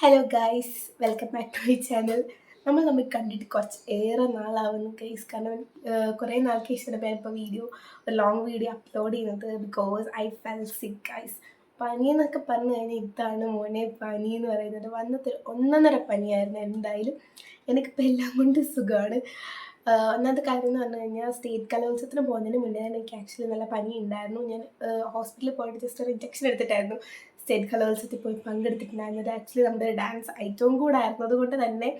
Hello guys, welcome back to my channel. നമ്മൾ തമ്മിൽ കണ്ടിട്ട് കുറച്ച് ഏറെ നാളാവുന്നു ഗൈസ്. കാരണം കുറേ നാൾക്ക് ശേഷം ഇപ്പോൾ ഒരു ലോങ് വീഡിയോ അപ്ലോഡ് ചെയ്യുന്നത്. ബിക്കോസ് ഐ ഫെൽ സിക്ക് ഗൈസ്. പനി എന്നൊക്കെ പറഞ്ഞു കഴിഞ്ഞാൽ ഇതാണ് മോനെ പനി എന്ന് പറയുന്നത്. വന്നത്തിൽ ഒന്നൊന്നര പനിയായിരുന്നു. എന്തായാലും എനിക്കിപ്പോൾ എല്ലാം കൊണ്ട് സുഖമാണ്. ഒന്നാമത്തെ കാര്യം എന്ന് പറഞ്ഞു കഴിഞ്ഞാൽ സ്റ്റേറ്റ് കലോത്സവത്തിന് പോകുന്നതിന് മുന്നേ തന്നെ എനിക്ക് ആക്ച്വലി നല്ല പനി ഉണ്ടായിരുന്നു. ഞാൻ ഹോസ്പിറ്റലിൽ പോയിട്ട് ജസ്റ്റ് ഒരു ഇഞ്ചക്ഷൻ എടുത്തിട്ടായിരുന്നു സ്റ്റേറ്റ് കലോത്സവത്തിൽ പോയി പങ്കെടുത്തിട്ടുണ്ടായിരുന്നത്. ആക്ച്വലി നമ്മുടെ ഡാൻസ് ഐറ്റവും കൂടെ ആയിരുന്നത് കൊണ്ട് തന്നെ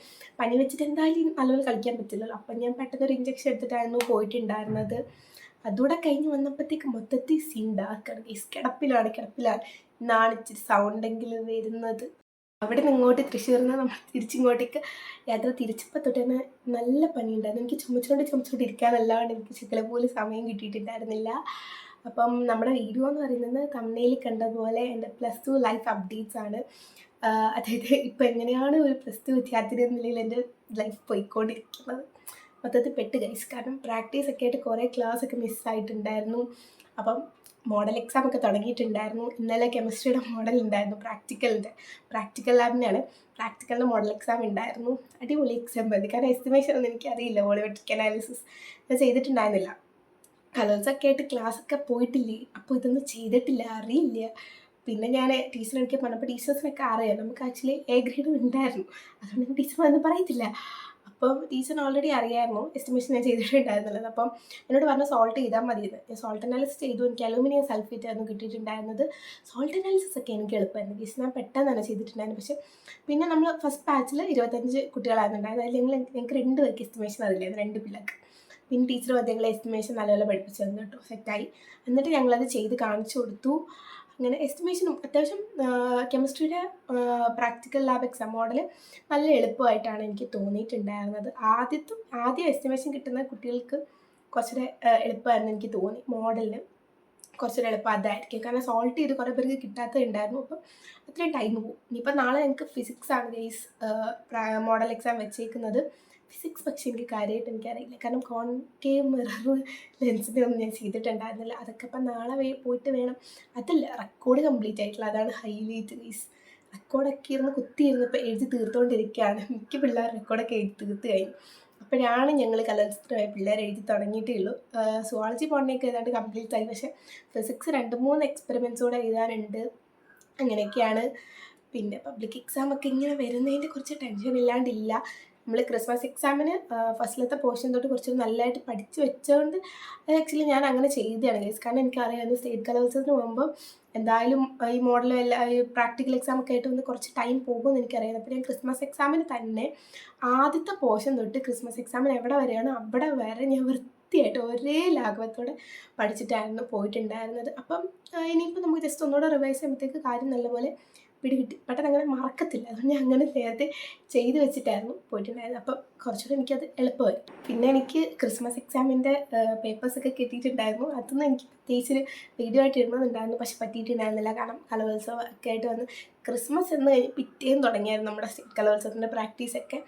പനി വെച്ചിട്ട് എന്തായാലും നല്ലപോലെ കളിക്കാൻ പറ്റില്ലല്ലോ. അപ്പം ഞാൻ പെട്ടെന്നൊരു ഇഞ്ചക്ഷൻ എടുത്തിട്ടായിരുന്നു പോയിട്ടുണ്ടായിരുന്നത്. അതുകൂടെ കഴിഞ്ഞ് വന്നപ്പോഴത്തേക്ക് മൊത്തത്തിൽ സീൻ ഡാർക്കാണ്. കിടപ്പിലാണ് ഇന്നാണ് ഇച്ചിരി സൗണ്ടെങ്കിലും വരുന്നത്. അവിടെ നിന്ന് ഇങ്ങോട്ട് തൃശ്ശൂരിൽ നിന്ന് നമ്മൾ തിരിച്ചിങ്ങോട്ടേക്ക് യാത്ര തിരിച്ചപ്പോൾ തൊട്ട് തന്നെ നല്ല പനിയുണ്ടായിരുന്നു. എനിക്ക് ചുമച്ചുകൊണ്ട് ഇരിക്കാനല്ലാണ്ട് എനിക്ക് ചില പോലും സമയം കിട്ടിയിട്ടുണ്ടായിരുന്നില്ല. അപ്പം നമ്മുടെ വീഡിയോ എന്ന് പറയുന്നത് തമ്മിൽ കണ്ട പോലെ എൻ്റെ +2 ലൈഫ് അപ്ഡേറ്റ്സ് ആണ്. അതായത് ഇപ്പം എങ്ങനെയാണ് ഒരു +2 വിദ്യാർത്ഥി എന്ന നിലയിൽ എൻ്റെ ലൈഫ് പോയിക്കൊണ്ടിരിക്കുന്നത്. മൊത്തത്തിൽ പെട്ട് ഗൈസ്. കാരണം പ്രാക്ടീസൊക്കെ ആയിട്ട് കുറേ ക്ലാസ്സൊക്കെ മിസ്സായിട്ടുണ്ടായിരുന്നു. അപ്പം മോഡൽ എക്സാം ഒക്കെ തുടങ്ങിയിട്ടുണ്ടായിരുന്നു. ഇന്നലെ കെമിസ്ട്രിയുടെ മോഡൽ ഉണ്ടായിരുന്നു, പ്രാക്ടിക്കൽ ലാബിനാണ്. പ്രാക്ടിക്കലിൻ്റെ മോഡൽ എക്സാം ഉണ്ടായിരുന്നു. അടിപൊളി എക്സാം മതി. കാരണം എസ്റ്റിമേഷൻ ഒന്നും എനിക്കറിയില്ല. വോളിയോമെട്രിക് അനാലിസിസ് ഞാൻ ചെയ്തിട്ടുണ്ടായിരുന്നില്ല. കലോത്സവമൊക്കെ ആയിട്ട് ക്ലാസ്സൊക്കെ പോയിട്ടില്ലേ, അപ്പോൾ ഇതൊന്നും ചെയ്തിട്ടില്ല, അറിയില്ല. പിന്നെ ഞാൻ ടീച്ചറെനിക്ക് പറഞ്ഞപ്പോൾ ടീച്ചേഴ്സിനൊക്കെ അറിയാം. നമുക്ക് ആക്ച്വലി എ ഗ്രേഡ് ഉണ്ടായിരുന്നു. അതുകൊണ്ട് ഞാൻ ടീച്ചറൊന്നും പറയത്തില്ല. അപ്പം ടീച്ചറിന് ഓൾറെഡി അറിയായിരുന്നു എസ്റ്റിമേഷൻ ഞാൻ ചെയ്തിട്ടുണ്ടായിരുന്നുള്ളത്. അപ്പം എന്നോട് പറഞ്ഞ് സോൾട്ട് ചെയ്താൽ മതിയെന്ന്. ഞാൻ സോൾട്ട് അനാലിസിസ് ചെയ്തു. എനിക്ക് അലൂമിനിയം സൾഫേറ്റ് ആയിരുന്നു കിട്ടിയിട്ടുണ്ടായിരുന്നത്. സോൾട്ട് അനാലിസിസ് ഒക്കെ എനിക്ക് എളുപ്പമായിരുന്നു ഗീസ്. ഞാൻ പെട്ടെന്ന് തന്നെ ചെയ്തിട്ടുണ്ടായിരുന്നു. പക്ഷേ പിന്നെ നമ്മൾ ഫസ്റ്റ് ബാച്ചിൽ 25 കുട്ടികളായിരുന്നു ഉണ്ടായിരുന്നത്. അതിൽ ഞങ്ങൾക്ക് 2 പേർക്ക് എസ്റ്റിമേഷൻ അറിയില്ലായിരുന്നു, 2 പിള്ളേർക്ക്. പിന്നെ ടീച്ചർ ഞങ്ങളെ എസ്റ്റിമേഷൻ നല്ലപോലെ പഠിപ്പിച്ചു തന്നു കേട്ടോ, സെറ്റായി. എന്നിട്ട് ഞങ്ങളത് ചെയ്ത് കാണിച്ചു കൊടുത്തു. അങ്ങനെ എസ്റ്റിമേഷനും അത്യാവശ്യം കെമിസ്ട്രിയുടെ പ്രാക്ടിക്കൽ ലാബ് എക്സാം മോഡൽ നല്ല എളുപ്പമായിട്ടാണ് എനിക്ക് തോന്നിയിട്ടുണ്ടായിരുന്നത്. ആദ്യം എസ്റ്റിമേഷൻ കിട്ടുന്ന കുട്ടികൾക്ക് കുറച്ചുകൂടെ എളുപ്പമായിരുന്നു എനിക്ക് തോന്നി. മോഡലിന് കുറച്ചുകൂടെ എളുപ്പം അതായിരിക്കും. കാരണം സോൾട്ട് ചെയ്ത് കുറേ പേർക്ക് കിട്ടാത്തതുണ്ടായിരുന്നു. അപ്പം അത്രയും ടൈം പോകും. ഇനിയിപ്പോൾ നാളെ ഞങ്ങൾക്ക് ഫിസിക്സാണ് ഗൈസ് മോഡൽ എക്സാം വെച്ചേക്കുന്നത്. ഫിസിക്സ് പക്ഷേ എനിക്ക് കാര്യമായിട്ട് എനിക്കറിയില്ല. കാരണം കോൺകേവ് മിറർ ലെൻസിൻ്റെ ഒന്നും ഞാൻ ചെയ്തിട്ടുണ്ടായിരുന്നില്ല. അതൊക്കെ അപ്പം നാളെ പോയിട്ട് വേണം. അതല്ല, റെക്കോർഡ് കംപ്ലീറ്റ് ആയിട്ടുള്ള അതാണ് ഹൈലൈറ്റ് ഗൈസ്. റെക്കോർഡൊക്കെ ഇരുന്ന് കുത്തിയിരുന്ന് ഇപ്പോൾ എഴുതി തീർത്തുകൊണ്ടിരിക്കുകയാണ്. മിക്ക പിള്ളേർ റെക്കോർഡൊക്കെ എഴുതി തീർത്ത് കഴിഞ്ഞു. അപ്പോഴാണ് ഞങ്ങൾ കലോത്സവത്തിനായി പിള്ളേർ എഴുതി തുടങ്ങിയിട്ടേ ഉള്ളൂ. സുവോളജി പോകണേക്ക് ഏതാണ്ട് കംപ്ലീറ്റ് ആയി. പക്ഷേ ഫിസിക്സ് 2-3 എക്സ്പെരിമെൻറ്റ്സ് കൂടെ എഴുതാനുണ്ട്. അങ്ങനെയൊക്കെയാണ്. പിന്നെ പബ്ലിക് എക്സാം ഒക്കെ ഇങ്ങനെ വരുന്നതിൻ്റെ കുറച്ച് ടെൻഷൻ ഇല്ലാണ്ടില്ല. നമ്മൾ ക്രിസ്മസ് എക്സാമിന് ഫസ്റ്റിലത്തെ പോർഷൻ തൊട്ട് കുറച്ചുകൂടി നല്ലതായിട്ട് പഠിച്ച് വെച്ചതുകൊണ്ട് ആക്ച്വലി ഞാൻ അങ്ങനെ ചെയ്തതാണ് ഗൈസ്. കാരണം എനിക്കറിയാമായിരുന്നു സ്റ്റേറ്റ് കലോത്സവത്തിന് പോകുമ്പോൾ എന്തായാലും ഈ മോഡലും ഈ പ്രാക്ടിക്കൽ എക്സാം ഒക്കെ ആയിട്ട് കുറച്ച് ടൈം പോകുമെന്ന് എനിക്കറിയാം. അപ്പോൾ ഞാൻ ക്രിസ്മസ് എക്സാമിന് തന്നെ ആദ്യത്തെ പോർഷൻ തൊട്ട് ക്രിസ്മസ് എക്സാമിന് എവിടെ വരെയാണോ അവിടെ വരെ ഞാൻ വൃത്തിയായിട്ട് ഒരേ ലാഘവത്തോടെ പഠിച്ചിട്ടായിരുന്നു പോയിട്ടുണ്ടായിരുന്നത്. അപ്പം ഇനിയിപ്പോൾ നമുക്ക് ജസ്റ്റ് ഒന്നുകൂടെ റിവൈസ് ചെയ്യുമ്പോഴത്തേക്ക് കാര്യം നല്ലപോലെ പിടികിട്ടി. പെട്ടെന്ന് അങ്ങനെ മറക്കത്തില്ല. അതുകൊണ്ട് ഞാൻ അങ്ങനെ നേരത്തെ ചെയ്ത് വെച്ചിട്ടായിരുന്നു പോയിട്ടുണ്ടായിരുന്നത്. അപ്പം കുറച്ചുകൂടെ എനിക്കത് എളുപ്പമായി. പിന്നെ എനിക്ക് ക്രിസ്മസ് എക്സാമിൻ്റെ പേപ്പേഴ്സൊക്കെ കിട്ടിയിട്ടുണ്ടായിരുന്നു. അതൊന്നും എനിക്ക് പ്രത്യേകിച്ചൊരു വീഡിയോ ആയിട്ട് ഇടണമെന്നുണ്ടായിരുന്നു. പക്ഷെ പറ്റിയിട്ടുണ്ടായിരുന്നില്ല. കാരണം കലോത്സവം ഒക്കെ ആയിട്ട് വന്ന് ക്രിസ്മസ് എന്ന് കഴിഞ്ഞ് പിറ്റേന്ന് തുടങ്ങിയായിരുന്നു നമ്മുടെ സ്റ്റേറ്റ് കലോത്സവത്തിൻ്റെ പ്രാക്ടീസൊക്കെ.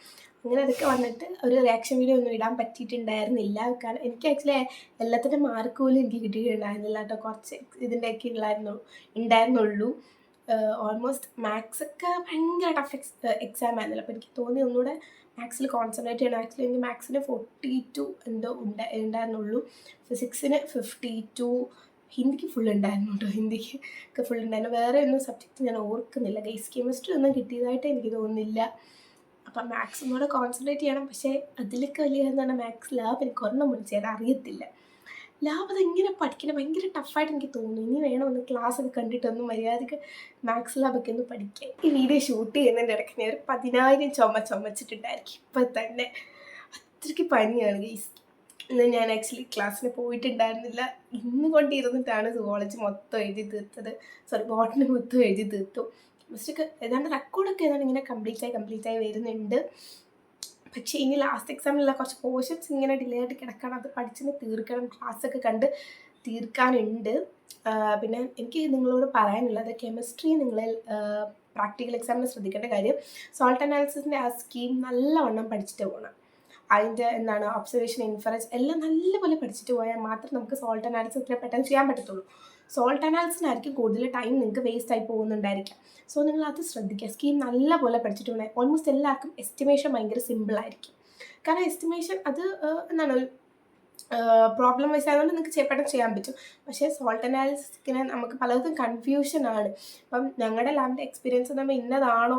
അങ്ങനെ അതൊക്കെ വന്നിട്ട് ഒരു റിയാക്ഷൻ വീഡിയോ ഒന്നും ഇടാൻ പറ്റിയിട്ടുണ്ടായിരുന്നില്ല. കാരണം എനിക്ക് ആക്ച്വലി എല്ലാത്തിൻ്റെ മാർക്ക് പോലും എനിക്ക് കിട്ടിയിട്ടുണ്ടായിരുന്നില്ല കേട്ടോ. കുറച്ച് ഇതിൻ്റെയൊക്കെ ഉണ്ടായിരുന്നുള്ളൂ. ഓൾമോസ്റ്റ് മാത്സൊക്കെ ഭയങ്കര ടഫ് എക്സാം ആയിരുന്നല്ലോ. അപ്പോൾ എനിക്ക് തോന്നി ഒന്നുകൂടെ മാത്സിൽ കോൺസെൻട്രേറ്റ് ചെയ്യണം. ആക്ച്വലി എനിക്ക് മാത്സിന് 42 എന്തോ ഉണ്ടായിരുന്നുള്ളൂ. ഫിസിക്സിന് 52, ഹിന്ദിക്ക് ഫുൾ ഉണ്ടായിരുന്നു കേട്ടോ. ഹിന്ദിക്ക് ഒക്കെ ഫുൾ ഉണ്ടായിരുന്നു. വേറെ ഒന്നും സബ്ജക്റ്റ് ഞാൻ ഓർക്കുന്നില്ല ഗൈസ്. കെമിസ്ട്രി ഒന്നും കിട്ടിയതായിട്ട് എനിക്ക് തോന്നുന്നില്ല. അപ്പം മാത്സ് ഒന്നുകൂടെ കോൺസെൻട്രേറ്റ് ചെയ്യണം. പക്ഷേ അതിലൊക്കെ വലിയ എന്താണ് മാത്സ് ലാബ് എനിക്ക് ഒരെണ്ണം വിളിച്ചത് അറിയത്തില്ല. ലാബ് അതെങ്ങനെ പഠിക്കണം ഭയങ്കര ടഫായിട്ട് എനിക്ക് തോന്നുന്നു. ഇനി വേണം ഒന്ന് ക്ലാസ്സൊക്കെ കണ്ടിട്ടൊന്ന് മര്യാദയ്ക്ക് മാത്സ് ലാബൊക്കെ ഒന്ന് പഠിക്കാൻ. ഈ വീഡിയോ ഷൂട്ട് ചെയ്യുന്നതിൻ്റെ ഇടയ്ക്ക് ഞാൻ ഒരു 10,000 ചുമച്ചിട്ടുണ്ടായിരിക്കും. ഇപ്പം തന്നെ അത്രയ്ക്ക് പനിയാണ് ഗൈസ്. ഇന്ന് ഞാൻ ആക്ച്വലി ക്ലാസ്സിന് പോയിട്ടുണ്ടായിരുന്നില്ല. ഇന്ന് കൊണ്ടിരുന്നിട്ടാണ് സുവോളജി മൊത്തം എഴുതി തീർത്തത്. ബോട്ടണി മൊത്തം എഴുതി തീർത്തു. കെമിസ്ട്രിക്ക് ഏതാണ്ട് റെക്കോർഡൊക്കെ ഏതാണ്ട് ഇങ്ങനെ കംപ്ലീറ്റ് ആയി വരുന്നുണ്ട്. പക്ഷേ ഇനി ലാസ്റ്റ് എക്സാമിലുള്ള കുറച്ച് പോർഷൻസ് ഇങ്ങനെ ഡിലേ ആയിട്ട് കിടക്കണം. അത് പഠിച്ചൊന്ന് തീർക്കണം. ക്ലാസ്സൊക്കെ കണ്ട് തീർക്കാനുണ്ട്. പിന്നെ എനിക്ക് നിങ്ങളോട് പറയാനുള്ളത് കെമിസ്ട്രി നിങ്ങൾ പ്രാക്ടിക്കൽ എക്സാമിന് ശ്രദ്ധിക്കേണ്ട കാര്യം സോൾട്ട് അനാലിസിസിൻ്റെ ആ സ്കീം നല്ലവണ്ണം പഠിച്ചിട്ട് പോകണം. അതിൻ്റെ ഒബ്സർവേഷൻ, ഇൻഫറൻസ് എല്ലാം നല്ലപോലെ പഠിച്ചിട്ട് പോയാൽ മാത്രം നമുക്ക് സോൾട്ട് അനാലിസിസിനെ പെട്ടെന്ന് ചെയ്യാൻ പറ്റത്തുള്ളൂ. സോൾട്ട് അനാലിസിനായിരിക്കും കൂടുതൽ ടൈം നിങ്ങൾക്ക് വേസ്റ്റ് ആയി പോകുന്നുണ്ടായിരിക്കാം. സോ നിങ്ങൾ അത് ശ്രദ്ധിക്കുക. സ്കീം നല്ലപോലെ പഠിച്ചിട്ട് വേണം. ഓൾമോസ്റ്റ് എല്ലാവർക്കും എസ്റ്റിമേഷൻ ഭയങ്കര സിമ്പിളായിരിക്കും. കാരണം എസ്റ്റിമേഷൻ അത് എന്താണ് പ്രോബ്ലം വൈസ് ആയതുകൊണ്ട് നിങ്ങൾക്ക് പെട്ടെന്ന് ചെയ്യാൻ പറ്റും. പക്ഷേ സോൾട്ട് അനാലിസിസിന് നമുക്ക് പലർക്കും കൺഫ്യൂഷനാണ്. അപ്പം ഞങ്ങളുടെ ലാബിൻ്റെ എക്സ്പീരിയൻസ് എന്ന് പറയുമ്പോൾ ഇന്നതാണോ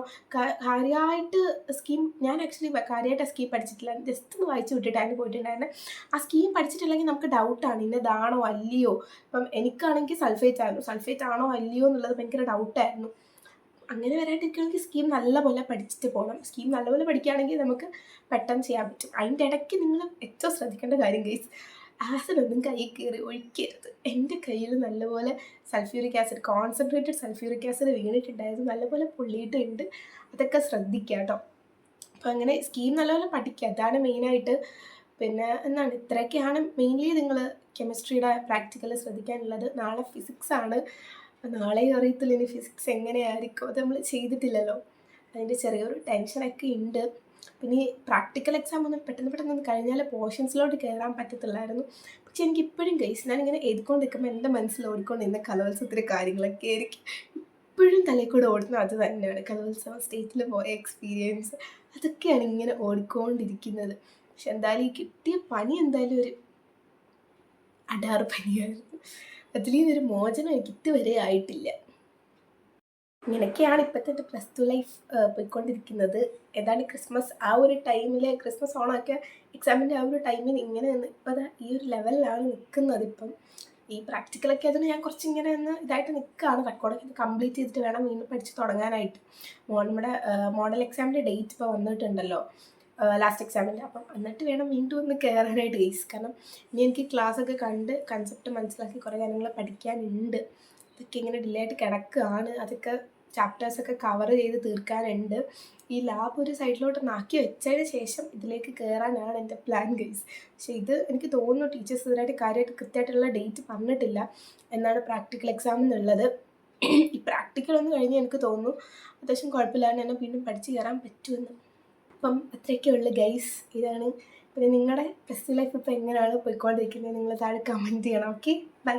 കാര്യമായിട്ട് സ്കീം, ഞാൻ ആക്ച്വലി കാര്യമായിട്ട് ആ സ്കീം പഠിച്ചിട്ടില്ല, ജസ്റ്റ് ഒന്ന് വായിച്ച് വിട്ടിട്ടായിരുന്നു പോയിട്ടുണ്ടായിരുന്നത്. ആ സ്കീം പഠിച്ചിട്ടില്ലെങ്കിൽ നമുക്ക് ഡൗട്ടാണ് ഇന്നതാണോ അല്ലയോ. ഇപ്പം എനിക്കാണെങ്കിൽ സൾഫേറ്റ് ആയിരുന്നു, സൾഫേറ്റ് ആണോ അല്ലയോ എന്നുള്ളത് ഭയങ്കര ഡൗട്ടായിരുന്നു. അങ്ങനെ വരാണ്ടിരിക്കുകയാണെങ്കിൽ സ്കീം നല്ലപോലെ പഠിച്ചിട്ട് പോകണം. സ്കീം നല്ലപോലെ പഠിക്കുകയാണെങ്കിൽ നമുക്ക് പെട്ടെന്ന് ചെയ്യാൻ പറ്റും. അതിൻ്റെ ഇടയ്ക്ക് നിങ്ങൾ ഏറ്റവും ശ്രദ്ധിക്കേണ്ട കാര്യം ഗൈസ്, ആസിഡൊന്നും കൈ കയറി ഒഴിക്കരുത്. എൻ്റെ കയ്യിൽ നല്ലപോലെ sulphuric acid, concentrated sulphuric acid വീണിട്ടുണ്ടായിരുന്നു, നല്ലപോലെ പൊള്ളിയിട്ടുണ്ട്. അതൊക്കെ ശ്രദ്ധിക്കുക കേട്ടോ. അപ്പോൾ അങ്ങനെ സ്കീം നല്ലപോലെ പഠിക്കുക, അതാണ് മെയിനായിട്ട്. പിന്നെ എന്താണ്, ഇത്രയൊക്കെയാണ് മെയിൻലി നിങ്ങൾ കെമിസ്ട്രിയുടെ പ്രാക്ടിക്കൽ ശ്രദ്ധിക്കാനുള്ളത്. നാളെ ഫിസിക്സ് ആണ്. നാളെയും അറിയത്തില്ല ഇനി ഫിസിക്സ് എങ്ങനെയായിരിക്കും, അത് നമ്മൾ ചെയ്തിട്ടില്ലല്ലോ, അതിൻ്റെ ചെറിയൊരു ടെൻഷനൊക്കെ ഉണ്ട്. പിന്നെ ഈ പ്രാക്ടിക്കൽ എക്സാം ഒന്ന് പെട്ടെന്ന് കഴിഞ്ഞാൽ പോർഷൻസിലോട്ട് കയറാൻ പറ്റത്തില്ലായിരുന്നു. പക്ഷെ എനിക്ക് ഇപ്പോഴും ഗൈസ്, ഞാനിങ്ങനെ എഴുതിക്കൊണ്ടിരിക്കുമ്പോൾ എൻ്റെ മനസ്സിൽ ഓടിക്കൊണ്ടിരുന്ന കലോത്സവത്തിൻ്റെ കാര്യങ്ങളൊക്കെ ആയിരിക്കും ഇപ്പോഴും തലയിൽ കൂടെ ഓടുന്നത്. അത് തന്നെയാണ് കലോത്സവം, സ്റ്റേറ്റിൽ പോയ എക്സ്പീരിയൻസ്, അതൊക്കെയാണ് ഇങ്ങനെ ഓടിക്കൊണ്ടിരിക്കുന്നത്. പക്ഷെ എന്തായാലും ഈ കിട്ടിയ പനി എന്തായാലും ഒരു അടാറ് പനിയായിരുന്നു. അതിൽ ഒരു മോചനം എനിക്ക് ഇതുവരെ ആയിട്ടില്ല. ഇങ്ങനെയൊക്കെയാണ് ഇപ്പോഴത്തെ എൻ്റെ പ്ലസ് ടു ലൈഫ് പോയിക്കൊണ്ടിരിക്കുന്നത്. ഏതാണ്ട് ക്രിസ്മസ് ആ ഒരു ടൈമിൽ, ക്രിസ്മസ് ഓണമൊക്കെ എക്സാമിൻ്റെ ആ ഒരു ടൈമിൽ ഇങ്ങനെ ഇപ്പോൾ ഈ ഒരു ലെവലിലാണ് നിൽക്കുന്നത്. ഇപ്പം ഈ പ്രാക്ടിക്കലൊക്കെ അതിന് ഞാൻ കുറച്ച് ഇങ്ങനെ ഒന്ന് ഇതായിട്ട് നിൽക്കുകയാണ്. റെക്കോർഡൊക്കെ കംപ്ലീറ്റ് ചെയ്തിട്ട് വേണം വീണ്ടും പഠിച്ച് തുടങ്ങാനായിട്ട്. നമ്മുടെ മോഡൽ എക്സാമിൻ്റെ ഡേറ്റ് ഇപ്പോൾ വന്നിട്ടുണ്ടല്ലോ, ലാസ്റ്റ് എക്സാമിൻ്റെ. അപ്പം എന്നിട്ട് വേണം വീണ്ടും ഒന്ന് കയറാനായിട്ട് ഗൈസ്. കാരണം ഇനി എനിക്ക് ക്ലാസ്സൊക്കെ കണ്ട് കൺസെപ്റ്റ് മനസ്സിലാക്കി കുറേ കാര്യങ്ങൾ പഠിക്കാനുണ്ട്. അതൊക്കെ ഇങ്ങനെ ഡിലേ ആയിട്ട് കിടക്കുകയാണ്. അതൊക്കെ ചാപ്റ്റേഴ്സൊക്കെ കവർ ചെയ്ത് തീർക്കാനുണ്ട്. ഈ ലാബ് ഒരു സൈഡിലോട്ട് നാക്കി വെച്ചതിന് ശേഷം ഇതിലേക്ക് കയറാനാണ് എൻ്റെ പ്ലാൻ ഗൈസ്. പക്ഷേ ഇത് എനിക്ക് തോന്നുന്നു ടീച്ചേഴ്സ് ഇതിനായിട്ട് കാര്യമായിട്ട് കൃത്യമായിട്ടുള്ള ഡേറ്റ് പറഞ്ഞിട്ടില്ല എന്നാണ് പ്രാക്ടിക്കൽ എക്സാം എന്നുള്ളത്. ഈ പ്രാക്ടിക്കൽ ഒന്ന് കഴിഞ്ഞ് എനിക്ക് തോന്നുന്നു അത്യാവശ്യം കുഴപ്പമില്ലാണ്ട് തന്നെ വീണ്ടും പഠിച്ച് കയറാൻ പറ്റുമെന്ന്. അപ്പം അത്രയൊക്കെ ഉള്ളു ഗൈസ്. ഇതാണ്. പിന്നെ നിങ്ങളുടെ പ്ലസ് ടു ലൈഫ് ഇപ്പോൾ എങ്ങനെയാണ് പോയിക്കൊണ്ടിരിക്കുന്നത്, നിങ്ങൾ താഴെ കമൻറ്റ് ചെയ്യണം. Okay, by.